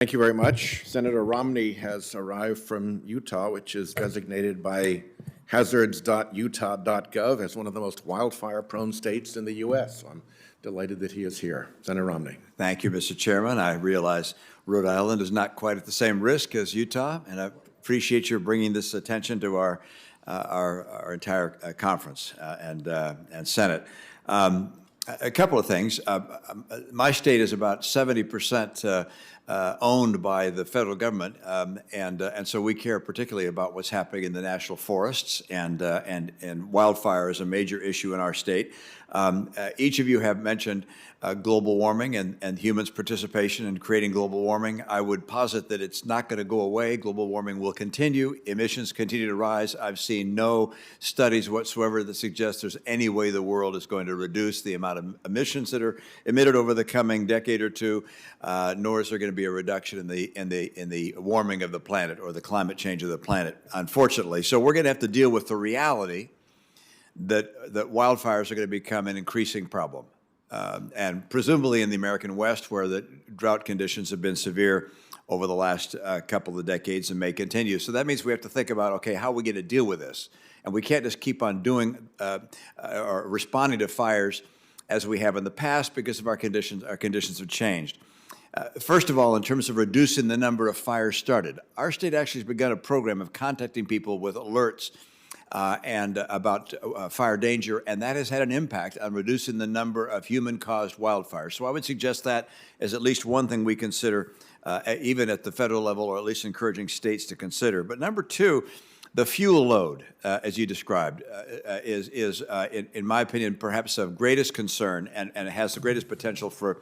Thank you very much. Senator Romney has arrived from Utah, which is designated by hazards.utah.gov as one of the most wildfire-prone states in the U.S. So I'm delighted that he is here. Senator Romney. Thank you, Mr. Chairman. I realize Rhode Island is not quite at the same risk as Utah, and I appreciate your bringing this attention to our entire conference and Senate. A couple of things. My state is about 70% owned by the federal government, and so we care particularly about what's happening in the national forests, and wildfire is a major issue in our state. Each of you have mentioned global warming and humans' participation in creating global warming. I would posit that it's not going to go away. Global warming will continue. Emissions continue to rise. I've seen no studies whatsoever that suggest there's any way the world is going to reduce the amount of emissions that are emitted over the coming decade or two, nor is there going to be a reduction in the warming of the planet or the climate change of the planet, unfortunately. So we're going to have to deal with the reality that wildfires are going to become an increasing problem. And presumably in the American West, where the drought conditions have been severe over the last couple of decades and may continue. So that means we have to think about, okay, how are we going to deal with this? And we can't just keep on doing or responding to fires as we have in the past, because of our conditions have changed. First of all, in terms of reducing the number of fires started, our state actually has begun a program of contacting people with alerts and about fire danger, and that has had an impact on reducing the number of human-caused wildfires. So I would suggest that as at least one thing we consider, even at the federal level, or at least encouraging states to consider. But number two, the fuel load, as you described, is in my opinion, perhaps of greatest concern, and it has the greatest potential for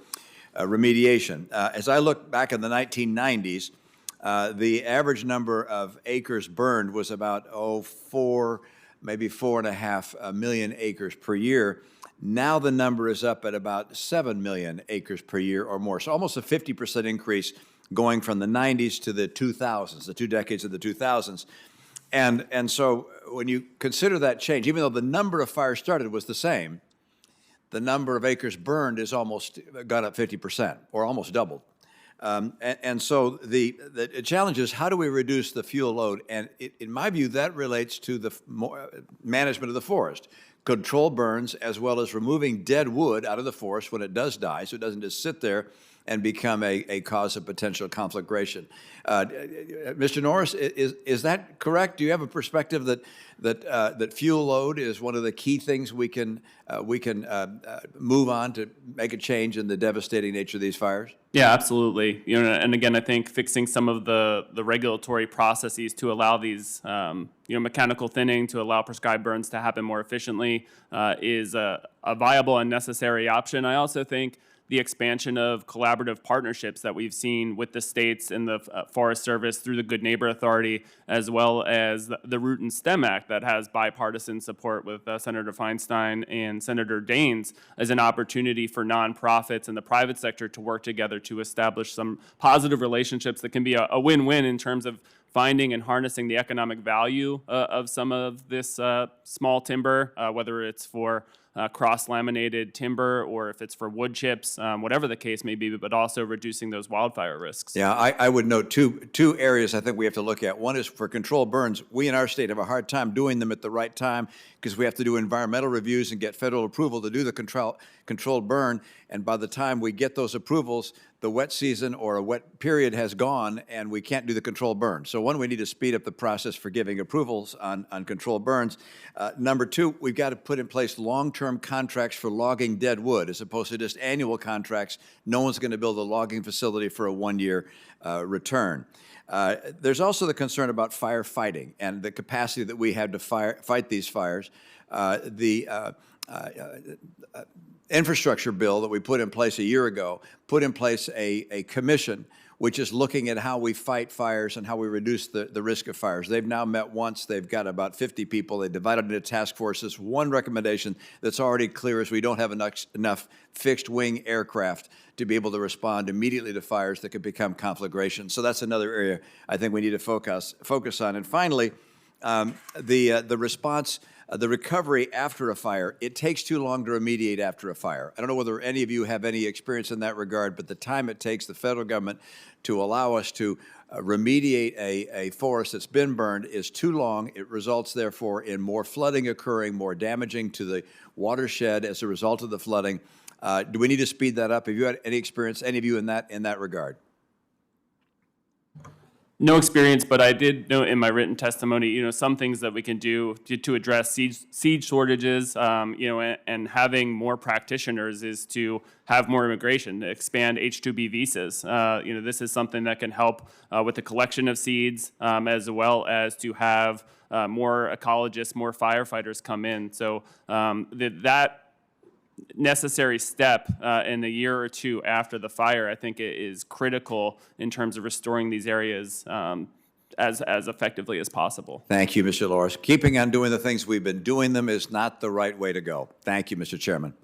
remediation. As I look back in the 1990s, the average number of acres burned was about, maybe 4.5 million acres per year. Now the number is up at about 7 million acres per year or more. So almost a 50% increase going from the 90s to the 2000s, the 2 decades of the 2000s. And so when you consider that change, even though the number of fires started was the same, the number of acres burned is almost gone up 50%, or almost doubled. And so the challenge is, how do we reduce the fuel load? And in my view, that relates to the management of the forest. Control burns, as well as removing dead wood out of the forest when it does die, so it doesn't just sit there and become a cause of potential conflagration. Mr. Norris, is that correct? Do you have a perspective that fuel load is one of the key things we can move on to make a change in the devastating nature of these fires? Yeah, absolutely. And again, I think fixing some of the regulatory processes to allow these mechanical thinning, to allow prescribed burns to happen more efficiently is a viable and necessary option. I also think the expansion of collaborative partnerships that we've seen with the states and the Forest Service through the Good Neighbor Authority, as well as the Root and Stem Act that has bipartisan support with Senator Feinstein and Senator Daines, as an opportunity for nonprofits and the private sector to work together to establish some positive relationships that can be a win-win in terms of finding and harnessing the economic value of some of this small timber, whether it's for cross-laminated timber or if it's for wood chips, whatever the case may be, but also reducing those wildfire risks. Yeah, I would note two areas I think we have to look at. One is for controlled burns. We in our state have a hard time doing them at the right time because we have to do environmental reviews and get federal approval to do the controlled burn. And by the time we get those approvals, the wet season or a wet period has gone and we can't do the controlled burn. So one, we need to speed up the process for giving approvals on controlled burns. Number two, we've got to put in place long-term contracts for logging dead wood as opposed to just annual contracts. No one's going to build a logging facility for a one-year return. There's also the concern about firefighting and the capacity that we have to fight these fires. The infrastructure bill that we put in place a year ago put in place a commission which is looking at how we fight fires and how we reduce the risk of fires. They've now met once. They've got about 50 people. They divided into task forces. One recommendation that's already clear is we don't have enough fixed-wing aircraft to be able to respond immediately to fires that could become conflagrations. So that's another area I think we need to focus on. And finally, the response the recovery after a fire, it takes too long to remediate after a fire. I don't know whether any of you have any experience in that regard, but the time it takes the federal government to allow us to remediate a forest that's been burned is too long. It results, therefore, in more flooding occurring, more damaging to the watershed as a result of the flooding. Do we need to speed that up? Have you had any experience, any of you, in that regard? No experience, but I did know in my written testimony, some things that we can do to address seed shortages, and having more practitioners is to have more immigration, to expand H-2B visas. This is something that can help with the collection of seeds, as well as to have more ecologists, more firefighters come in. So that necessary step in the year or two after the fire, I think it is critical in terms of restoring these areas as effectively as possible. Thank you, Mr. Loris. Keeping on doing the things we've been doing them is not the right way to go. Thank you, Mr. Chairman.